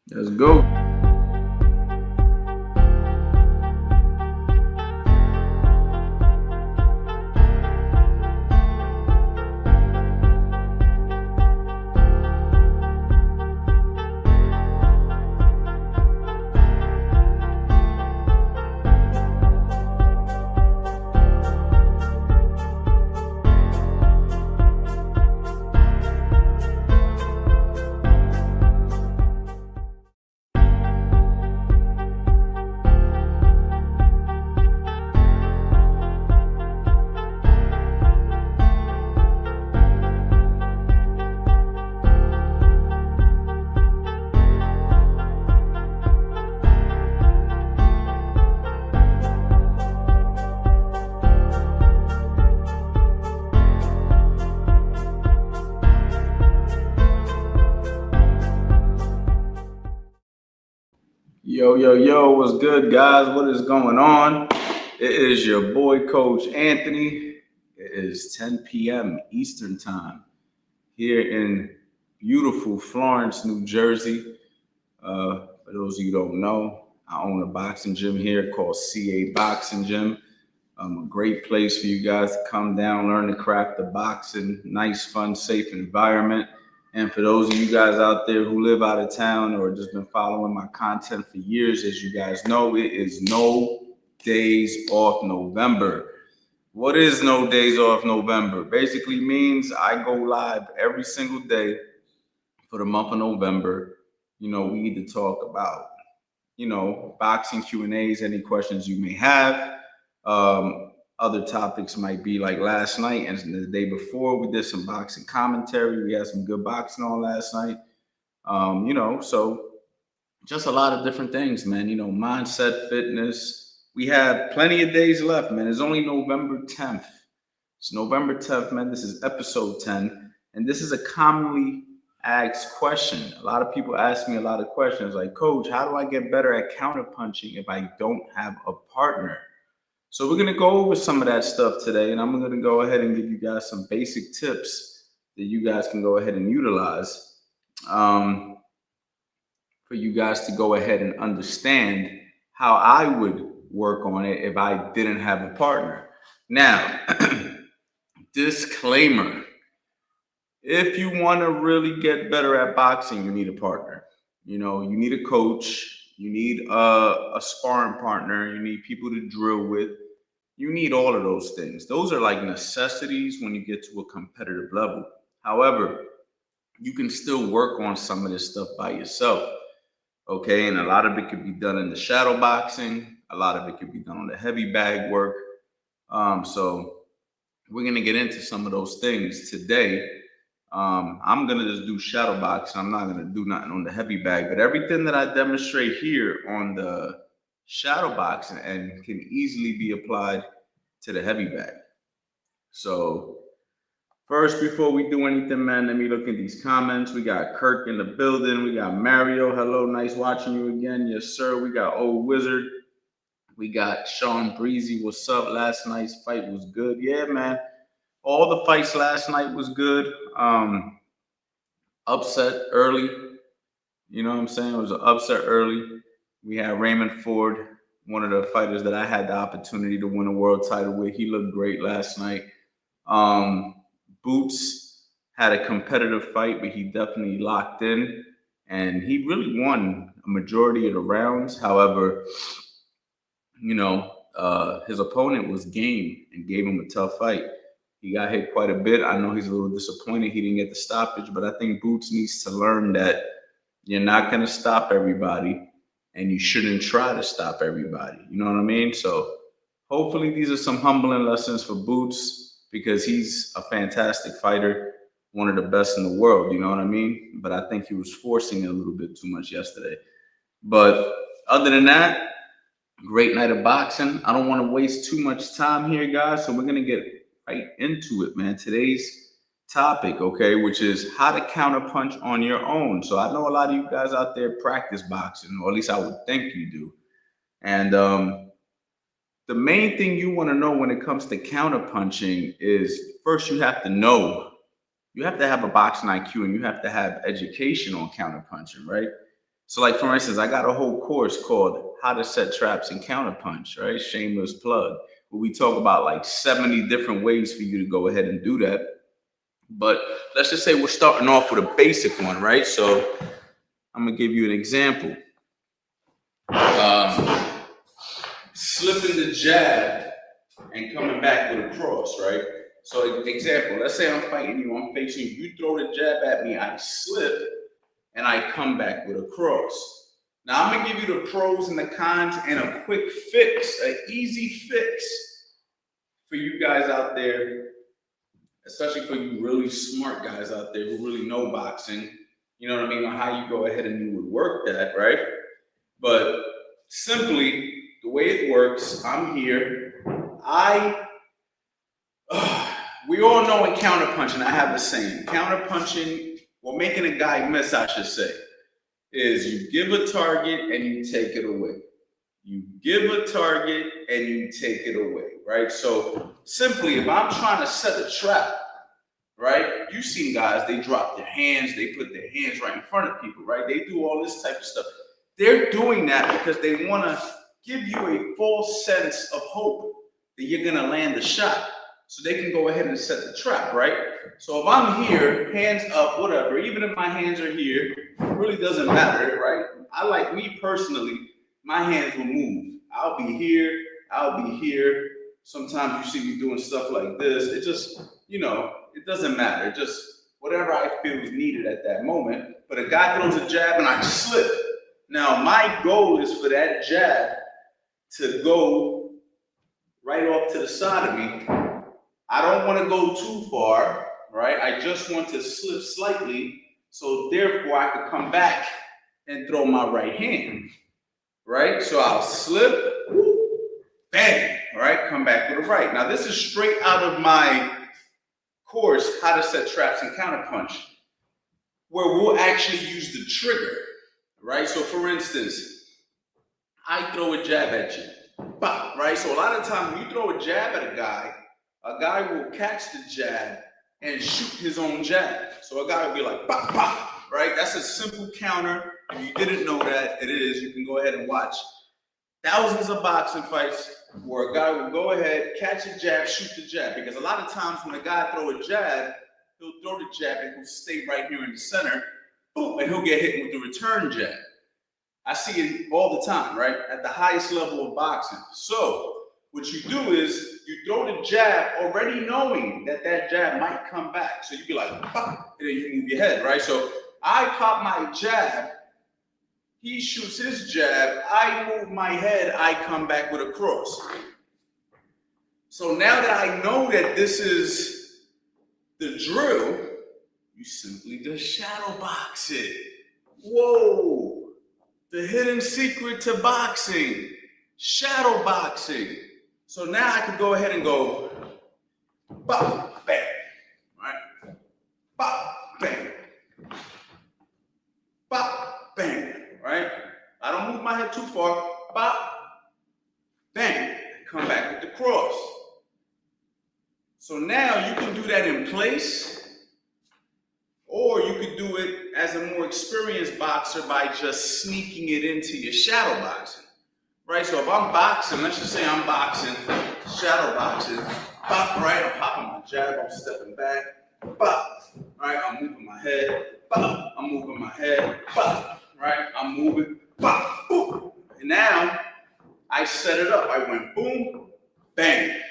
Let's go. Yo, what's good, guys? What is going on? It is your boy, Coach Anthony. It is 10 p.m. Eastern Time here in beautiful Florence, New Jersey. For those of you who don't know, I own a boxing gym here called CA Boxing Gym. A great place for you guys to come down, learn the craft of boxing, nice, fun, safe environment. And for those of you guys out there who live out of town or just been following my content for years, as you guys know, it is No Days Off November. What is No Days Off November? Basically means I go live every single day for the month of November. We need to talk about, boxing Q&As, any questions you may have. Other topics might be like last night and the day before, we did some boxing commentary. We had some good boxing on last night. So just a lot of different things, man. Mindset, fitness. We have plenty of days left, man. It's only November 10th. It's November 10th, man. This is episode 10. And this is a commonly asked question. A lot of people ask me a lot of questions like, Coach, how do I get better at counterpunching if I don't have a partner? So we're going to go over some of that stuff today, and I'm going to go ahead and give you guys some basic tips that you guys can go ahead and utilize for you guys to go ahead and understand how I would work on it if I didn't have a partner. Now, disclaimer, if you want to really get better at boxing, you need a partner. You need a coach. You need a sparring partner. You need people to drill with. You need all of those things. Those are like necessities when you get to a competitive level. However, you can still work on some of this stuff by yourself. Okay, and a lot of it could be done in the shadow boxing. A lot of it could be done on the heavy bag work. So we're gonna get into some of those things today. I'm gonna just do shadow boxing. I'm not gonna do nothing on the heavy bag, but everything that I demonstrate here on the shadow boxing and can easily be applied to the heavy bag. So first, before we do anything, man, let me look at these comments. We got Kirk in the building. We got Mario. Hello, nice watching you again. Yes, sir. We got Old Wizard. We got Sean Breezy. What's up? Last night's fight was good. Yeah, man. All the fights last night was good. Upset early. You know what I'm saying? It was an upset early. We had Raymond Ford, one of the fighters that I had the opportunity to win a world title with. He looked great last night. Boots had a competitive fight, but he definitely locked in. And he really won a majority of the rounds. However, his opponent was game and gave him a tough fight. He got hit quite a bit. I know he's a little disappointed he didn't get the stoppage, but I think Boots needs to learn that you're not going to stop everybody and you shouldn't try to stop everybody. You know what I mean? So hopefully these are some humbling lessons for Boots because he's a fantastic fighter, one of the best in the world. You know what I mean? But I think he was forcing it a little bit too much yesterday. But other than that, great night of boxing. I don't want to waste too much time here, guys. So we're going to get right into it, man. Today's topic, okay, which is how to counterpunch on your own. So I know a lot of you guys out there practice boxing, or at least I would think you do. And the main thing you want to know when it comes to counterpunching is first you have to have a boxing IQ and you have to have education on counterpunching, right? So like for instance, I got a whole course called How to Set Traps and Counterpunch, right? Shameless plug. Where we talk about like 70 different ways for you to go ahead and do that. But let's just say we're starting off with a basic one, right? So I'm gonna give you an example. Slipping the jab and coming back with a cross, right? So example, let's say I'm fighting you, I'm facing you, you throw the jab at me, I slip, and I come back with a cross. Now I'm gonna give you the pros and the cons and a quick fix, an easy fix for you guys out there, especially for you really smart guys out there who really know boxing, you know what I mean, on how you go ahead and you would work that, right? But simply, the way it works, I'm here, we all know in counterpunching, I have the saying, counterpunching, or making a guy miss, I should say, is you give a target and you take it away. You give a target and you take it away, right? So simply, if I'm trying to set a trap, right? You've seen guys, they drop their hands, they put their hands right in front of people, right? They do all this type of stuff. They're doing that because they want to give you a false sense of hope that you're going to land the shot so they can go ahead and set the trap, right? So if I'm here, hands up, whatever, even if my hands are here, it really doesn't matter, right? I like me personally, my hands will move. I'll be here, I'll be here. Sometimes you see me doing stuff like this. It just, you know, it doesn't matter. Just whatever I feel is needed at that moment. But a guy throws a jab and I slip. Now, my goal is for that jab to go right off to the side of me. I don't want to go too far, right? I just want to slip slightly, so therefore I could come back and throw my right hand, right? So I'll slip, bang, right? Come back with a right. Now, this is straight out of my course, How to Set Traps and Counterpunch, where we'll actually use the trigger, right? So for instance, I throw a jab at you, bop, right? So a lot of times when you throw a jab at a guy will catch the jab and shoot his own jab. So a guy will be like, bop, bop, right? That's a simple counter. If you didn't know that, it is. You can go ahead and watch thousands of boxing fights where a guy will go ahead, catch a jab, shoot the jab. Because a lot of times when a guy throw a jab, he'll throw the jab and he'll stay right here in the center, boom, and he'll get hit with the return jab. I see it all the time, right? At the highest level of boxing. So what you do is you throw the jab already knowing that that jab might come back. So you'd be like, pop, and then you move your head, right? So I pop my jab, he shoots his jab, I move my head, I come back with a cross. So now that I know that this is the drill, you simply just shadow box it. Whoa, the hidden secret to boxing, shadow boxing. So now I could go ahead and go, bop, bang, right? Bop, bang. Bop, bang, right? I don't move my head too far. Bop, bang. Come back with the cross. So now you can do that in place, or you could do it as a more experienced boxer by just sneaking it into your shadow boxing. Right, so if I'm boxing, let's just say I'm boxing, shadow boxing, pop, right, I'm popping my jab, I'm stepping back, pop, right, I'm moving my head, pop, I'm moving my head, pop, right, I'm moving, pop, boom. And now, I set it up, I went boom, bang.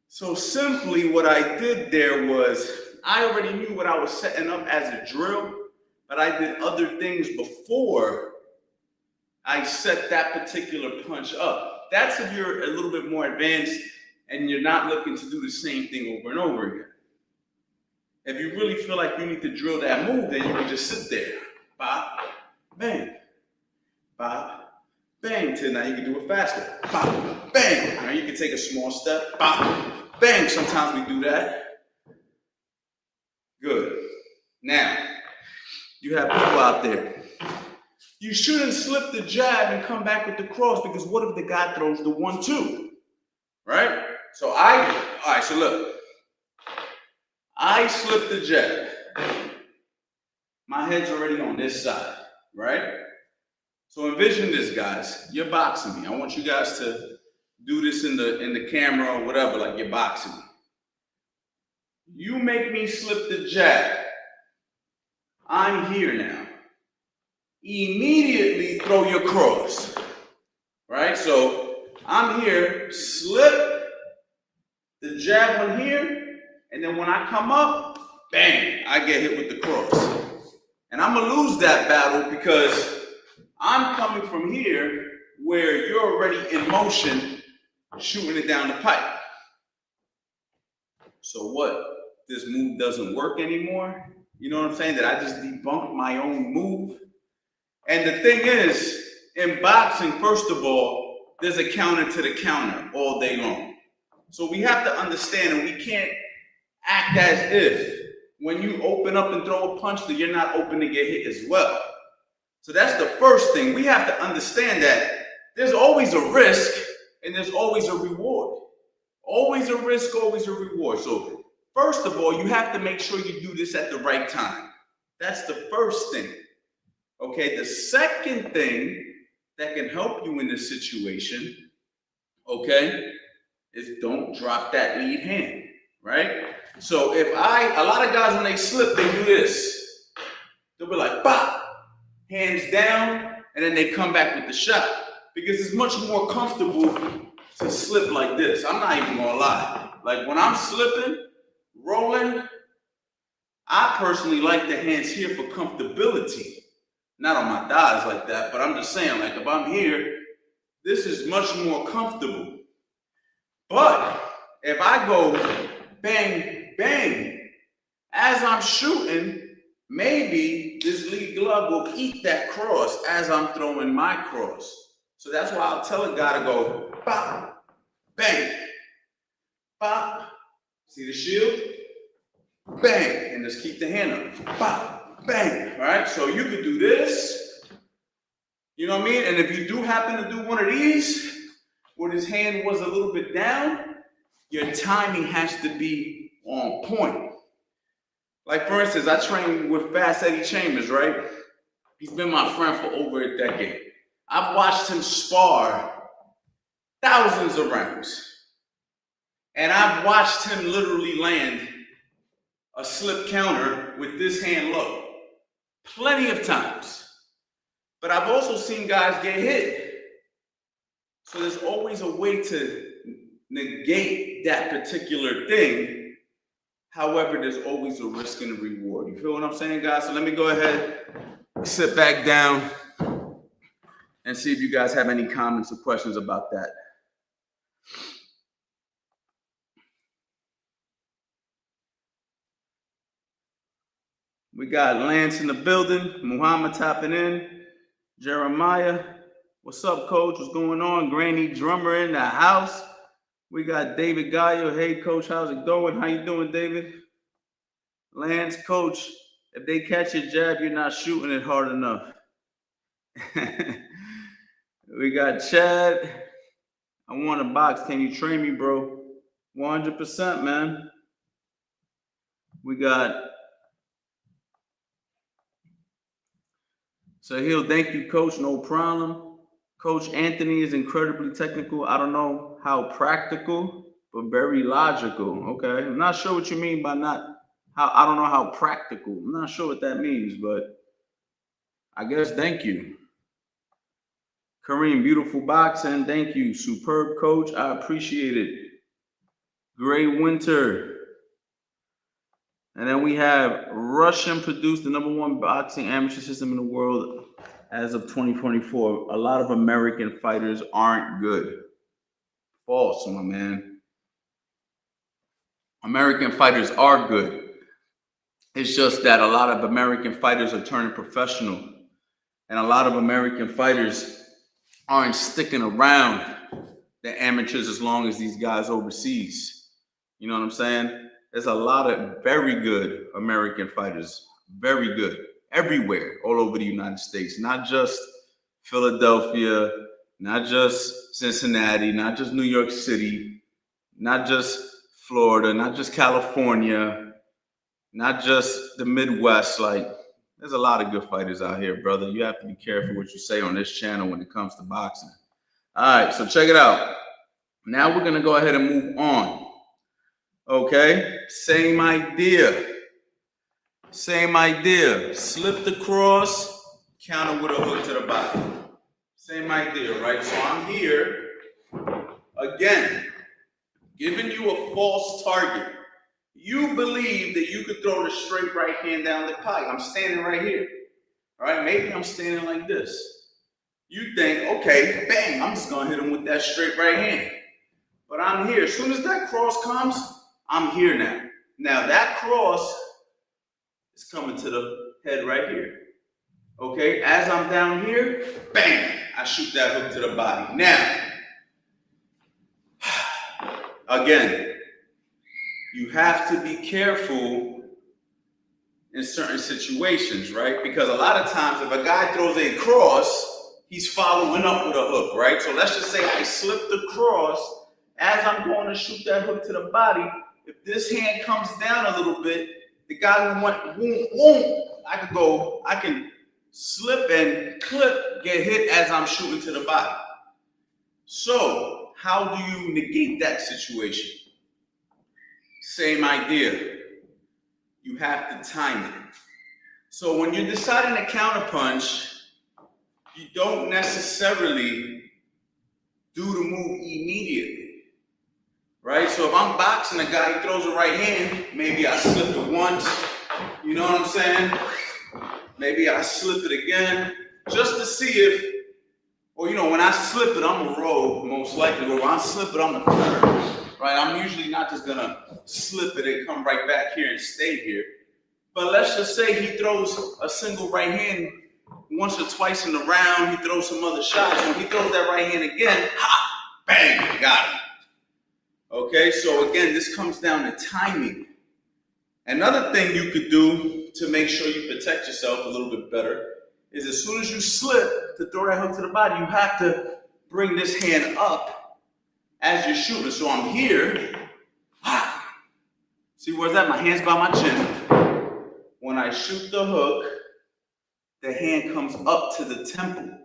So simply what I did there was, I already knew what I was setting up as a drill, but I did other things before I set that particular punch up. That's if you're a little bit more advanced and you're not looking to do the same thing over and over again. If you really feel like you need to drill that move, then you can just sit there. Bop, bang, bop, bang, till now you can do it faster. Bop, bang. Now you can take a small step. Bop, bang. Sometimes we do that. Good. Now, you have people out there. You shouldn't slip the jab and come back with the cross, because what if the guy throws the 1-2, right? So all right, so look, I slip the jab. My head's already on this side. right? So envision this, guys. You're boxing me. I want you guys to do this in the camera or whatever, like you're boxing me. You make me slip the jab. I'm here now. Immediately throw your cross, right? So I'm here, slip the jab on here, and then when I come up, bang, I get hit with the cross. And I'm gonna lose that battle because I'm coming from here where you're already in motion, shooting it down the pipe. So what? This move doesn't work anymore? You know what I'm saying? That I just debunked my own move? And the thing is, in boxing, first of all, there's a counter to the counter all day long. So we have to understand, and we can't act as if when you open up and throw a punch that you're not open to get hit as well. So that's the first thing. We have to understand that there's always a risk and there's always a reward. Always a risk, always a reward. So first of all, you have to make sure you do this at the right time. That's the first thing. Okay, the second thing that can help you in this situation, okay, is don't drop that lead hand, right? So a lot of guys, when they slip, they do this. They'll be like, bop, hands down, and then they come back with the shot. Because it's much more comfortable to slip like this. I'm not even gonna lie. Like when I'm slipping, rolling, I personally like the hands here for comfortability. Not on my thighs like that, but I'm just saying, like if I'm here, this is much more comfortable. But if I go bang, bang, as I'm shooting, maybe this lead glove will eat that cross as I'm throwing my cross. So that's why I'll tell a guy to go bop, bang, bop. See the shield? Bang, and just keep the hand up. Bop, bang, all right? So you could do this, you know what I mean? And if you do happen to do one of these, where his hand was a little bit down, your timing has to be on point. Like for instance, I trained with Fast Eddie Chambers, right? He's been my friend for over a decade. I've watched him spar thousands of rounds. And I've watched him literally land a slip counter with this hand low. Plenty of times. But I've also seen guys get hit. So there's always a way to negate that particular thing. However, there's always a risk and a reward. You feel what I'm saying, guys? So let me go ahead, sit back down, and see if you guys have any comments or questions about that. We got Lance in the building, Muhammad tapping in, Jeremiah. What's up, coach? What's going on? Granny Drummer in the house. We got David Gallo. Hey, coach, how's it going? How you doing, David? Lance, coach, if they catch your jab, you're not shooting it hard enough. We got Chad. I want to box. Can you train me, bro? 100%, man. We got Sahil, thank you, coach. No problem. Coach Anthony is incredibly technical. I don't know how practical, but very logical. Okay. I'm not sure what you mean by I don't know how practical. I'm not sure what that means, but I guess thank you. Kareem, beautiful boxing. Thank you. Superb, coach. I appreciate it. Gray Winter. And then we have Russian produced the #1 boxing amateur system in the world as of 2024. A lot of American fighters aren't good. False, my man. American fighters are good. It's just that a lot of American fighters are turning professional. And a lot of American fighters aren't sticking around the amateurs as long as these guys overseas. You know what I'm saying? There's a lot of very good American fighters, very good, everywhere, all over the United States, not just Philadelphia, not just Cincinnati, not just New York City, not just Florida, not just California, not just the Midwest, like There's a lot of good fighters out here, brother. You have to be careful what you say on this channel when it comes to boxing. All right, so check it out. Now we're gonna go ahead and move on. Okay, same idea. Same idea. Slip the cross, counter with a hook to the body. Same idea, right? So I'm here again, giving you a false target. You believe that you could throw the straight right hand down the pike. I'm standing right here. All right, maybe I'm standing like this. You think, okay, bang, I'm just gonna hit him with that straight right hand. But I'm here. As soon as that cross comes, I'm here now. Now that cross is coming to the head right here. Okay, as I'm down here, bang, I shoot that hook to the body. Now, again, you have to be careful in certain situations, right? Because a lot of times if a guy throws a cross, he's following up with a hook, right? So let's just say I slip the cross. As I'm going to shoot that hook to the body, if this hand comes down a little bit, the guy who went boom, boom, I can slip and clip, get hit as I'm shooting to the body. So how do you negate that situation? Same idea. You have to time it. So when you're deciding to counterpunch, you don't necessarily do the move immediately. Right? So if I'm boxing a guy, he throws a right hand, maybe I slip it once, you know what I'm saying? Maybe I slip it again, just to see if, or when I slip it, I'm gonna roll, most likely, or when I slip it, I'm gonna curve, right? I'm usually not just gonna slip it and come right back here and stay here. But let's just say he throws a single right hand once or twice in the round, he throws some other shots, when he throws that right hand again, ha, bang, got him. Okay, so again, this comes down to timing. Another thing you could do to make sure you protect yourself a little bit better is as soon as you slip to throw that hook to the body, you have to bring this hand up as you're shooting. So I'm here. See, where's that? My hand's by my chin. When I shoot the hook, the hand comes up to the temple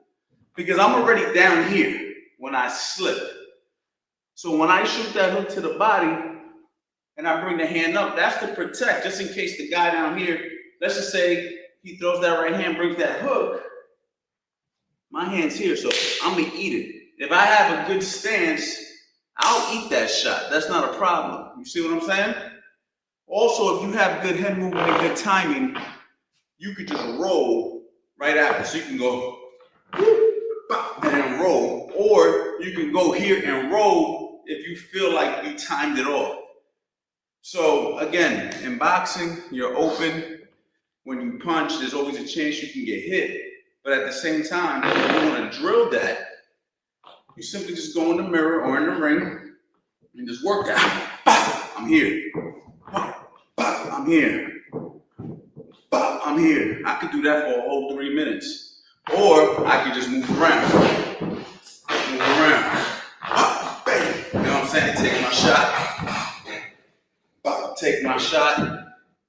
because I'm already down here when I slip. So when I shoot that hook to the body and I bring the hand up, that's to protect, just in case the guy down here, let's just say he throws that right hand, brings that hook, my hand's here, so I'm gonna eat it. If I have a good stance, I'll eat that shot. That's not a problem. You see what I'm saying? Also, if you have good head movement and good timing, you could just roll right after. So you can go and then roll, or you can go here and roll if you feel like you timed it off. So again, in boxing, you're open. When you punch, there's always a chance you can get hit. But at the same time, if you want to drill that, you simply just go in the mirror or in the ring and just work out. I'm here. I'm here. I'm here. I could do that for a whole 3 minutes. Or I could just move around. Move around. Bang. You know what I'm saying? Take my shot. Take my shot.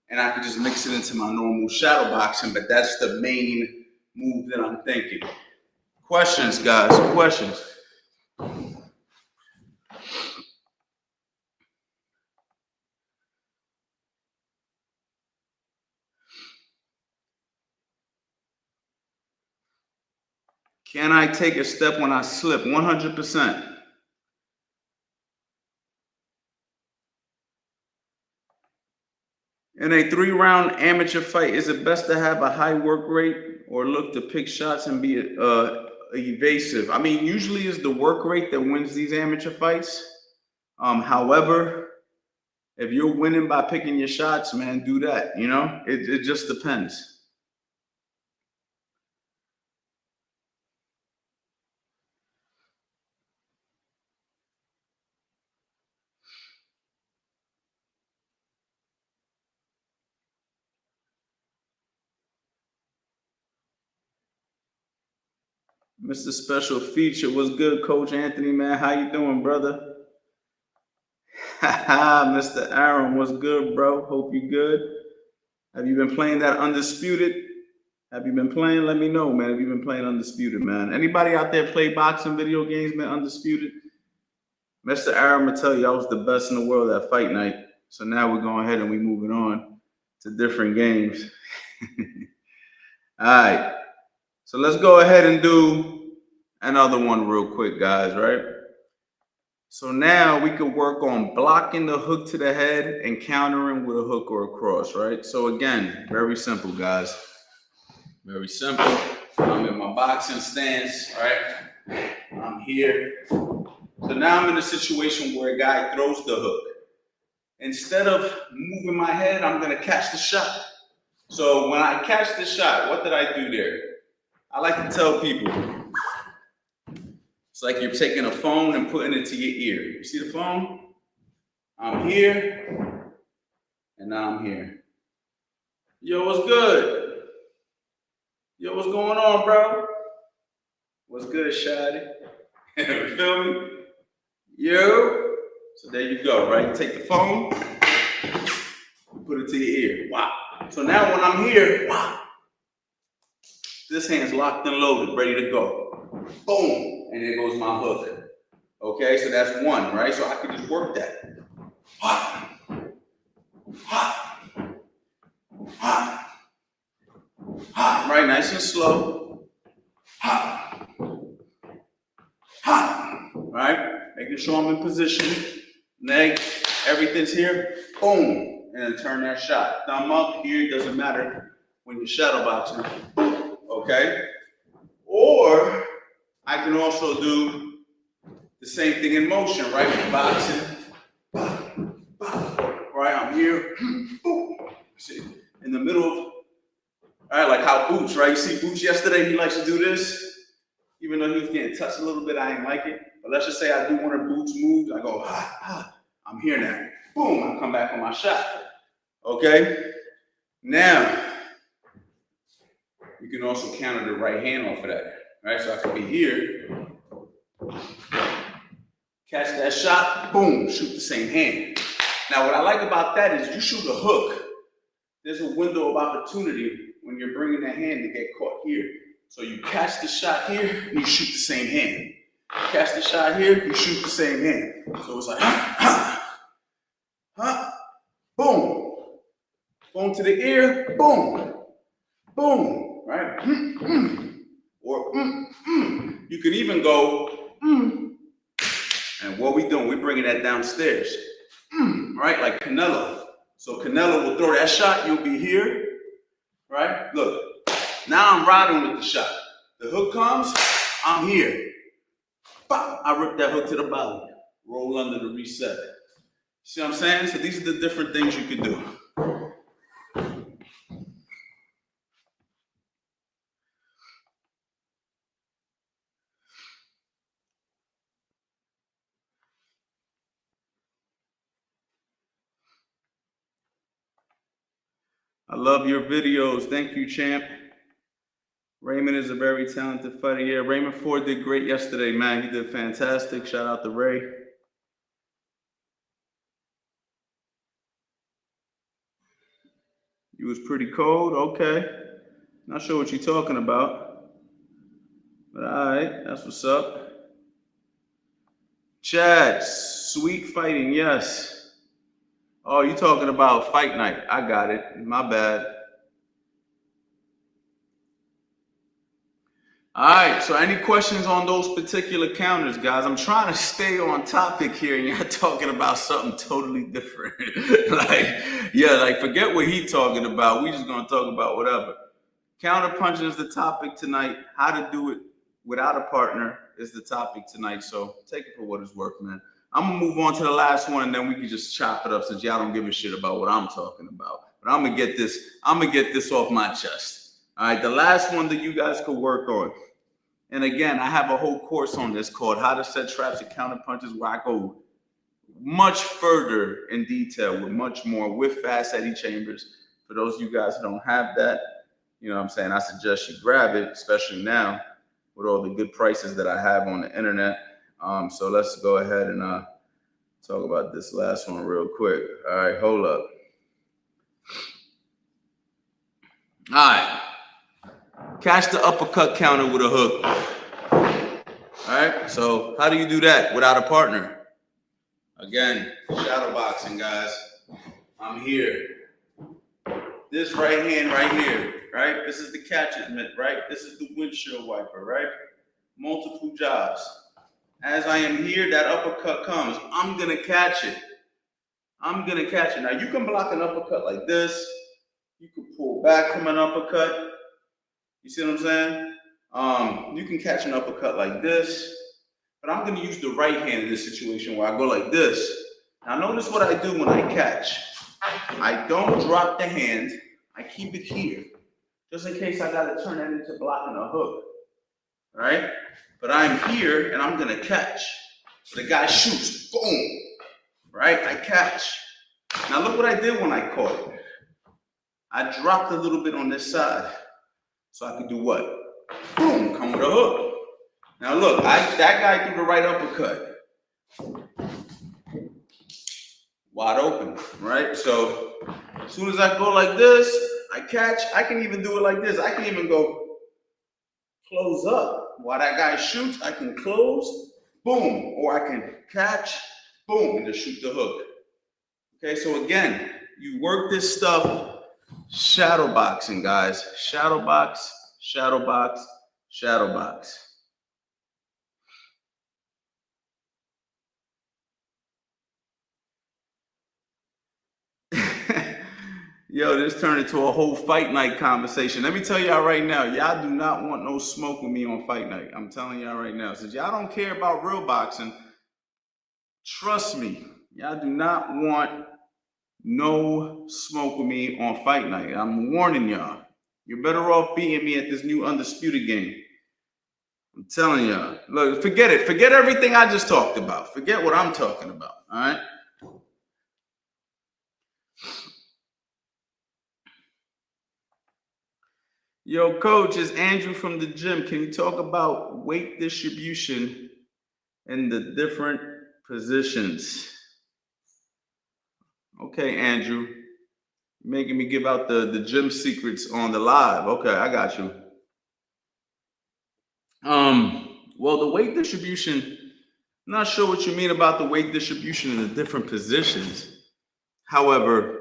And I could just mix it into my normal shadow boxing. But that's the main move that I'm thinking. Questions, guys? Questions? Can I take a step when I slip? 100%. In a 3-round amateur fight, is it best to have a high work rate or look to pick shots and be evasive? I mean, usually it's the work rate that wins these amateur fights. However, if you're winning by picking your shots, man, do that. It just depends. Mr. Special Feature, what's good, Coach Anthony, man? How you doing, brother? Mr. Aaron, what's good, bro? Hope you good. Have you been playing that Undisputed? Have you been playing? Let me know, man. Have you been playing Undisputed, man? Anybody out there play boxing video games, man? Undisputed? Mr. Aaron will tell you I was the best in the world at fight night. So now we're going ahead and we're moving on to different games. All right. So let's go ahead and do another one real quick, guys, right? So now we could work on blocking the hook to the head and countering with a hook or a cross, right? So again, very simple, guys. Very simple. I'm in my boxing stance, right? I'm here. So now I'm in a situation where a guy throws the hook. Instead of moving my head, I'm gonna catch the shot. So when I catch the shot, what did I do there? I like to tell people, it's like you're taking a phone and putting it to your ear. You see the phone? I'm here, and now I'm here. Yo, what's good? Yo, what's going on, bro? What's good, Shadi? You feel me? Yo. So there you go, right? You take the phone, you put it to your ear. Wow. So now when I'm here, wow, this hand's locked and loaded, ready to go. Boom, and there goes my hook. Okay, so that's one, right? So I can just work that. Ha, ha, ha, ha, right? Nice and slow. Ha, ha, right? Making sure I'm in position. Leg, everything's here. Boom. And then turn that shot. Thumb up, here, doesn't matter when you're shadow boxing. Okay? Or I can also do the same thing in motion, right? Boxing. Right, I'm here. Boom. See, in the middle of, all right, like how Boots, right? You see Boots yesterday, he likes to do this. Even though he was getting touched a little bit, I ain't like it. But let's just say I do one of Boots' moves. I go, ha, ha. I'm here now. Boom, I come back on my shot. Okay? Now, you can also counter the right hand off of that. Right? So I could be here, catch that shot, boom, shoot the same hand. Now, what I like about that is you shoot a hook. There's a window of opportunity when you're bringing that hand to get caught here. So you catch the shot here, and you shoot the same hand. Catch the shot here, you shoot the same hand. So it's like, ha, ha, ha, boom. Boom to the ear, boom, boom, right? Or you could even go, and what we doing? We're bringing that downstairs, right? Like Canelo. So Canelo will throw that shot, you'll be here, right? Look, now I'm riding with the shot. The hook comes, I'm here. Bop, I rip that hook to the bottom, roll under the reset. See what I'm saying? So these are the different things you could do. I love your videos. Thank you, champ. Raymond is a very talented fighter. Yeah, Raymond Ford did great yesterday, man. He did fantastic. Shout out to Ray. You was pretty cold? Okay. Not sure what you're talking about. But all right, that's what's up. Chad, sweet fighting, yes. Oh, you talking about fight night. I got it. My bad. All right, so any questions on those particular counters, guys? I'm trying to stay on topic here, and you're talking about something totally different. like forget what he's talking about. We just gonna talk about whatever. Counter punching is the topic tonight. How to do it without a partner is the topic tonight. So take it for what it's worth, man. I'm gonna move on to the last one, and then we can just chop it up since y'all don't give a shit about what I'm talking about. But I'm gonna get this off my chest. All right, the last one that you guys could work on. And again, I have a whole course on this called How to Set Traps and Counter Punches, where I go much further in detail with much more with fast Eddie Chambers. For those of you guys who don't have that, you know what I'm saying, I suggest you grab it, especially now with all the good prices that I have on the internet. So let's go ahead and talk about this last one real quick. All right, hold up. All right. catch the uppercut counter with a hook. All right, so how do you do that without a partner? Again, shadow boxing, guys. I'm here. This right hand right here, right? This is the catcher's mitt, right? This is the windshield wiper, right? Multiple jobs. As I am here, that uppercut comes. I'm going to catch it. I'm going to catch it. Now, you can block an uppercut like this. You can pull back from an uppercut. You see what I'm saying? You can catch an uppercut like this. But I'm going to use the right hand in this situation where I go like this. Now, notice what I do when I catch. I don't drop the hand. I keep it here. Just in case I got to turn it into blocking a hook. Right? But I'm here and I'm going to catch. So the guy shoots. Boom. Right? I catch. Now, look what I did when I caught it. I dropped a little bit on this side. So I could do what? Boom. Come with a hook. Now look, that guy threw the right uppercut. Wide open, right? So as soon as I go like this, I catch. I can even do it like this. I can even go close up. While that guy shoots, I can close, boom. Or I can catch, boom, and just shoot the hook. Okay, so again, you work this stuff shadow boxing, guys. Shadow box, shadow box, shadow box. Yo, this turned into a whole fight night conversation. Let me tell y'all right now, y'all do not want no smoke with me on fight night. I'm telling y'all right now. Since y'all don't care about real boxing, trust me, y'all do not want no smoke with me on fight night. I'm warning y'all. You're better off beating me at this new undisputed game. I'm telling y'all. Look, forget it. Forget everything I just talked about. Forget what I'm talking about, all right? Yo, coach, it's Andrew from the gym. Can you talk about weight distribution in the different positions? Okay, Andrew. You're making me give out the gym secrets on the live. Okay, I got you. Well, the weight distribution, I'm not sure what you mean about the weight distribution in the different positions. However,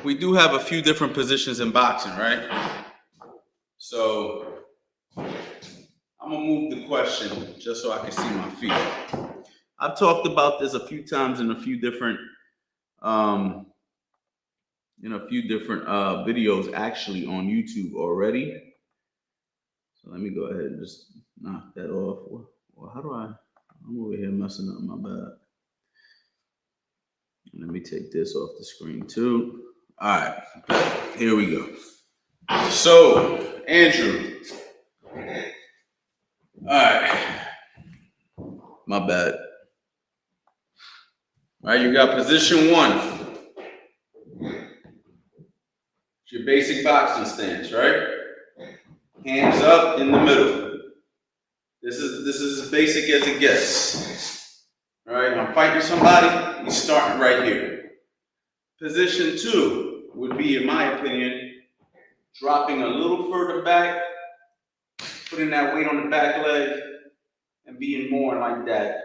we do have a few different positions in boxing, right? So I'm gonna move the question just so I can see my feet. I've talked about this a few times in a few different videos actually on YouTube already. So let me go ahead and just knock that off. Well, how do I'm over here messing up, my bad. Let me take this off the screen too. All right, here we go. So, Andrew. All right. My bad. All right, you got position one. It's your basic boxing stance, right? Hands up in the middle. This is as basic as it gets. All right, I'm fighting somebody, we're starting right here. Position two would be, in my opinion, dropping a little further back, putting that weight on the back leg, and being more like that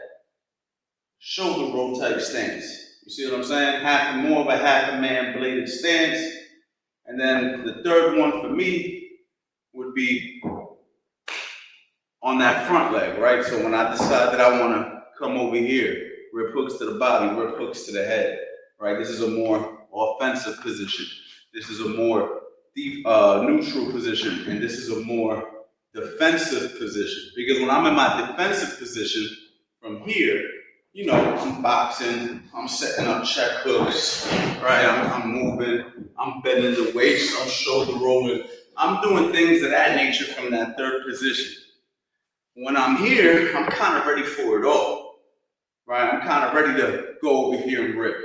shoulder roll type stance. You see what I'm saying? More of a half a man bladed stance. And then the third one for me would be on that front leg, right? So when I decide that I want to come over here, rib hooks to the body, rib hooks to the head, right? This is a more offensive position. This is a more neutral position, and this is a more defensive position. Because when I'm in my defensive position, from here, you know, I'm boxing, I'm setting up check hooks, right? I'm moving, I'm bending the waist, I'm shoulder rolling. I'm doing things of that nature from that third position. When I'm here, I'm kind of ready for it all, right? I'm kind of ready to go over here and rip.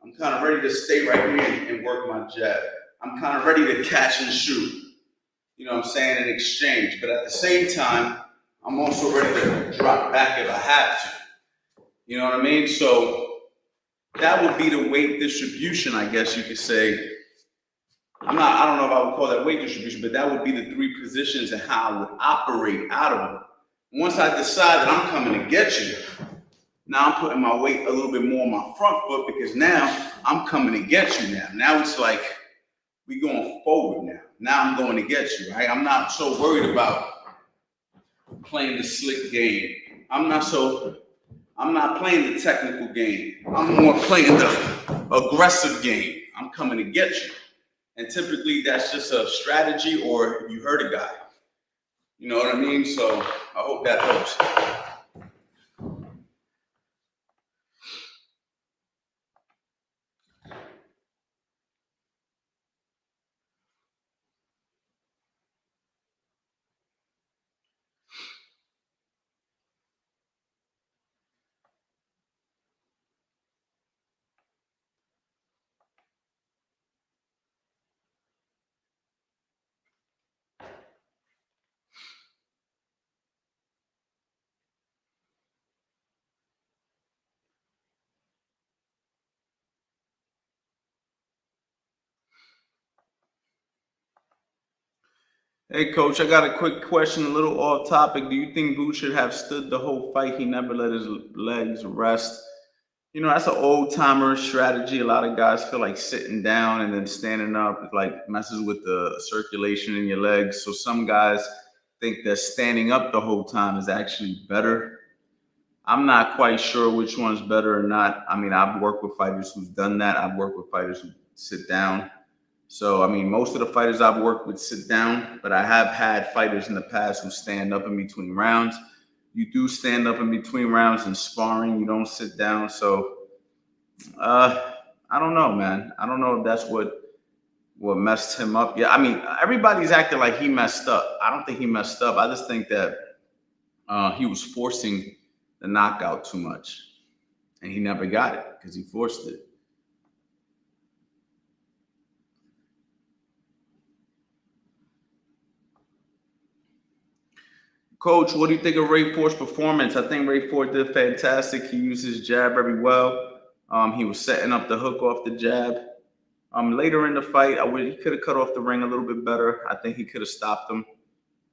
I'm kind of ready to stay right here and work my jab. I'm kind of ready to catch and shoot, you know what I'm saying, in exchange. But at the same time, I'm also ready to drop back if I have to. You know what I mean? So that would be the weight distribution, I guess you could say, I don't know if I would call that weight distribution, but that would be the three positions and how I would operate out of them. Once I decide that I'm coming to get you, now I'm putting my weight a little bit more on my front foot because now I'm coming to get you now. Now it's like we going forward now. Now I'm going to get you, right? I'm not so worried about playing the slick game. I'm not playing the technical game. I'm more playing the aggressive game. I'm coming to get you. And typically that's just a strategy or you hurt a guy. You know what I mean? So I hope that helps. Hey, coach, I got a quick question, a little off topic. Do you think Boots should have stood the whole fight? He never let his legs rest. You know, that's an old timer strategy. A lot of guys feel like sitting down and then standing up like messes with the circulation in your legs. So some guys think that standing up the whole time is actually better. I'm not quite sure which one's better or not. I mean, I've worked with fighters who've done that. I've worked with fighters who sit down. So, I mean, most of the fighters I've worked with sit down, but I have had fighters in the past who stand up in between rounds. You do stand up in between rounds in sparring. You don't sit down. So, uh, I don't know, man. I don't know if that's what messed him up. Yeah, I mean, everybody's acting like he messed up. I don't think he messed up. I just think that he was forcing the knockout too much, and he never got it because he forced it. Coach, what do you think of Ray Ford's performance? I think Ray Ford did fantastic. He used his jab very well. He was setting up the hook off the jab. Later in the fight, he could have cut off the ring a little bit better. I think he could have stopped him.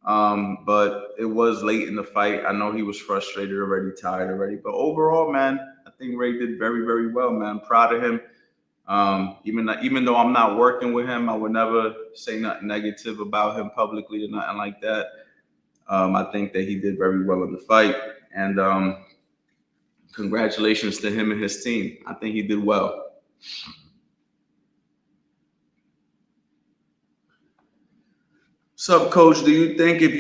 But it was late in the fight. I know he was frustrated already, tired already. But overall, man, I think Ray did very, very well, man. I'm proud of him. Even though I'm not working with him, I would never say nothing negative about him publicly or nothing like that. I think that he did very well in the fight, and congratulations to him and his team. I think he did well. Sup, coach? Do you think if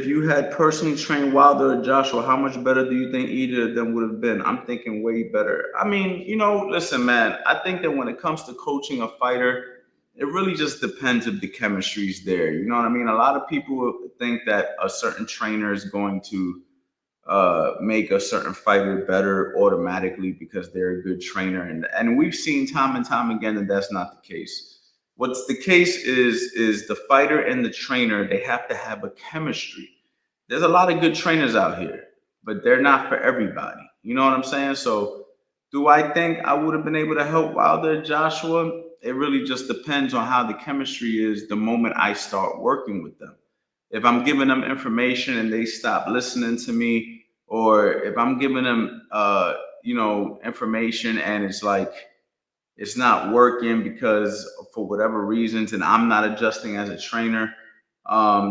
you had personally trained Wilder or Joshua, how much better do you think either of them would have been? I'm thinking way better. I mean, listen, man. I think that when it comes to coaching a fighter, it really just depends if the chemistry is there. You know what I mean? A lot of people think that a certain trainer is going to make a certain fighter better automatically because they're a good trainer, and we've seen time and time again that that's not the case. What's the case is the fighter and the trainer, they have to have a chemistry. There's a lot of good trainers out here, but they're not for everybody. You know what I'm saying? So do I think I would have been able to help Wilder Joshua? It really just depends on how the chemistry is the moment I start working with them. If I'm giving them information and they stop listening to me, or if I'm giving them information and it's like it's not working because for whatever reasons and I'm not adjusting as a trainer,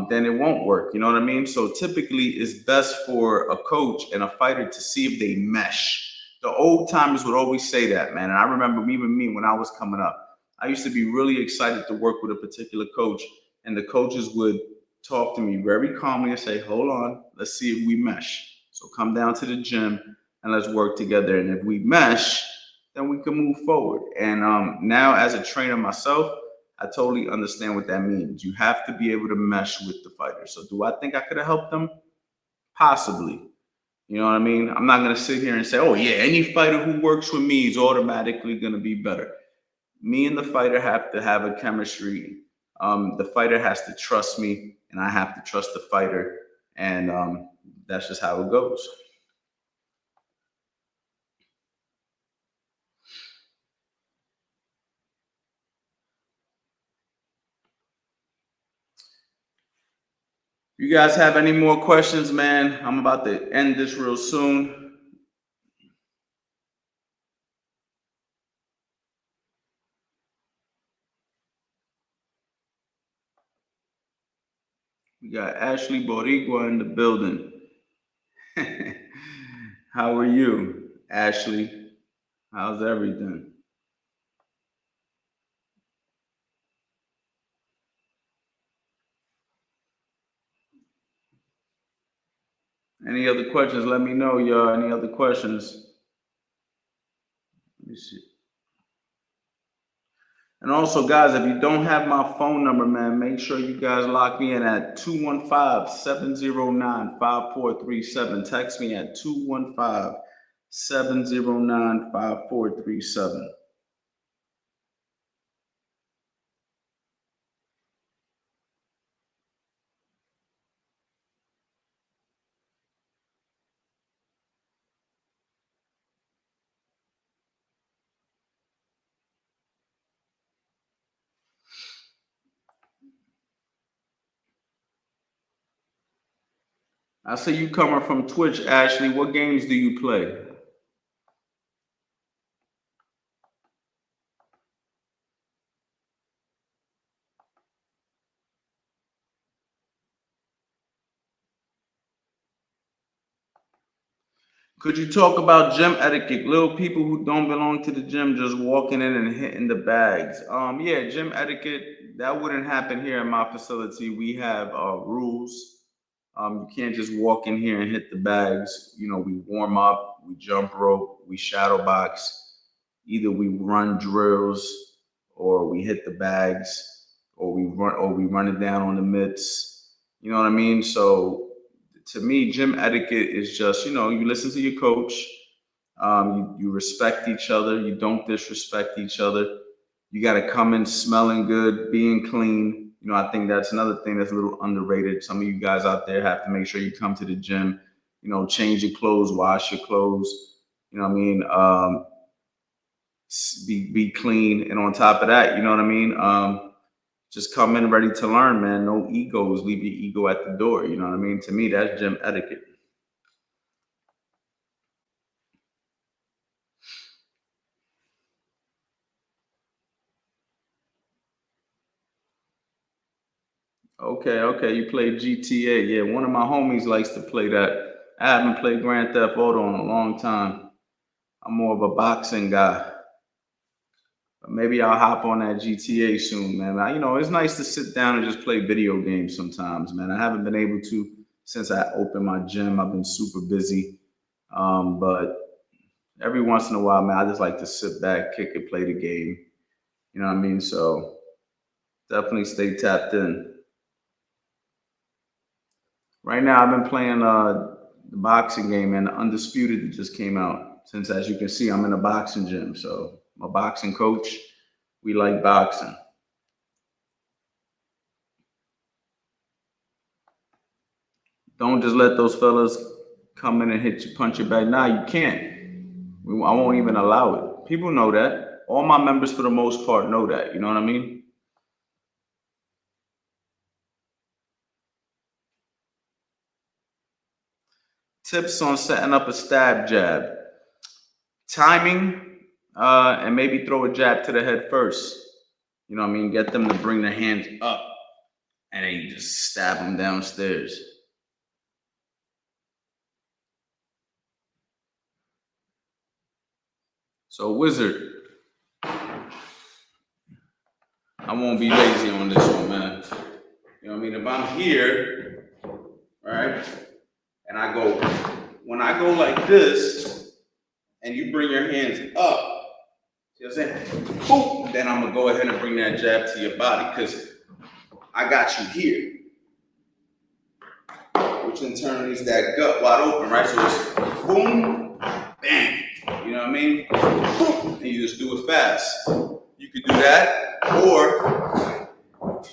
then it won't work. You know what I mean? So typically it's best for a coach and a fighter to see if they mesh. The old timers would always say that, man. And I remember even me when I was coming up, I used to be really excited to work with a particular coach, and the coaches would talk to me very calmly and say, hold on, let's see if we mesh. So come down to the gym and let's work together. And if we mesh, then we can move forward. And now, as a trainer myself, I totally understand what that means. You have to be able to mesh with the fighter. So, do I think I could have helped them? Possibly. You know what I mean? I'm not going to sit here and say, oh, yeah, any fighter who works with me is automatically going to be better. Me and the fighter have to have a chemistry. The fighter has to trust me, and I have to trust the fighter. And that's just how it goes. You guys have any more questions, man? I'm about to end this real soon. We got Ashley Boricua in the building. How are you, Ashley? How's everything? Any other questions? Let me know, y'all. Any other questions? Let me see. And also, guys, if you don't have my phone number, man, make sure you guys lock me in at 215-709-5437. Text me at 215-709-5437. I see you coming from Twitch, Ashley. What games do you play? Could you talk about gym etiquette? Little people who don't belong to the gym just walking in and hitting the bags. Yeah, gym etiquette, that wouldn't happen here in my facility. We have rules. You can't just walk in here and hit the bags. You know, we warm up, we jump rope, we shadow box. Either we run drills or we hit the bags or we run it down on the mitts. You know what I mean? So to me, gym etiquette is just, you listen to your coach, you respect each other, you don't disrespect each other. You got to come in smelling good, being clean. I think that's another thing that's a little underrated. Some of you guys out there have to make sure you come to the gym, change your clothes, wash your clothes. You know what I mean? Be clean, and on top of that, you know what I mean? Just come in ready to learn, man. No egos. Leave your ego at the door. You know what I mean? To me, that's gym etiquette. Okay, okay. You play GTA. Yeah, one of my homies likes to play that. I haven't played Grand Theft Auto in a long time. I'm more of a boxing guy. But maybe I'll hop on that GTA soon, man. It's nice to sit down and just play video games sometimes, man. I haven't been able to since I opened my gym. I've been super busy. But every once in a while, man, I just like to sit back, kick it, play the game. You know what I mean? So definitely stay tapped in. Right now, I've been playing the boxing game, and the Undisputed that just came out. Since, as you can see, I'm in a boxing gym, so I'm a boxing coach. We like boxing. Don't just let those fellas come in and hit you, punch you back. Nah, you can't. I won't even allow it. People know that. All my members, for the most part, know that. You know what I mean? Tips on setting up a stab jab. Timing, and maybe throw a jab to the head first. You know what I mean? Get them to bring their hands up and then you just stab them downstairs. So, Wizard, I won't be lazy on this one, man. You know what I mean? If I'm here, right, and when I go like this, and you bring your hands up, see what I'm saying? Boom, then I'm gonna go ahead and bring that jab to your body because I got you here, which in turn leaves that gut wide open, right? So it's boom, bang. You know what I mean? Boom, and you just do it fast. You could do that, or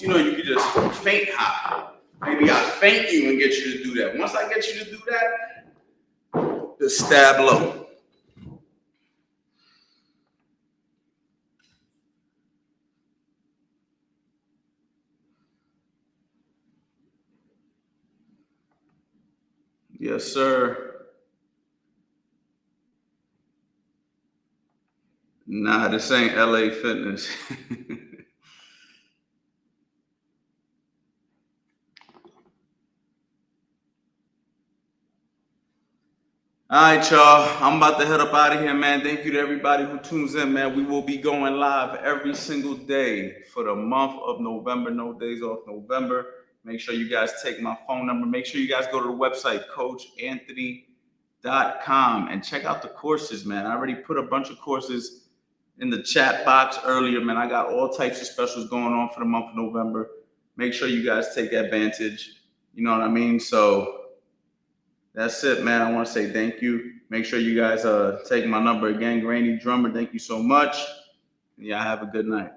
you could just feint high. Maybe I feint you and get you to do that. Once I get you to do that, just stab low. Yes, sir. Nah, this ain't LA Fitness. All right, y'all. I'm about to head up out of here, man. Thank you to everybody who tunes in, man. We will be going live every single day for the month of November. No days off November. Make sure you guys take my phone number. Make sure you guys go to the website, CoachAnthony.com, and check out the courses, man. I already put a bunch of courses in the chat box earlier, man. I got all types of specials going on for the month of November. Make sure you guys take advantage. You know what I mean? So that's it, man. I want to say thank you. Make sure you guys take my number again, Granny Drummer. Thank you so much. Yeah, have a good night.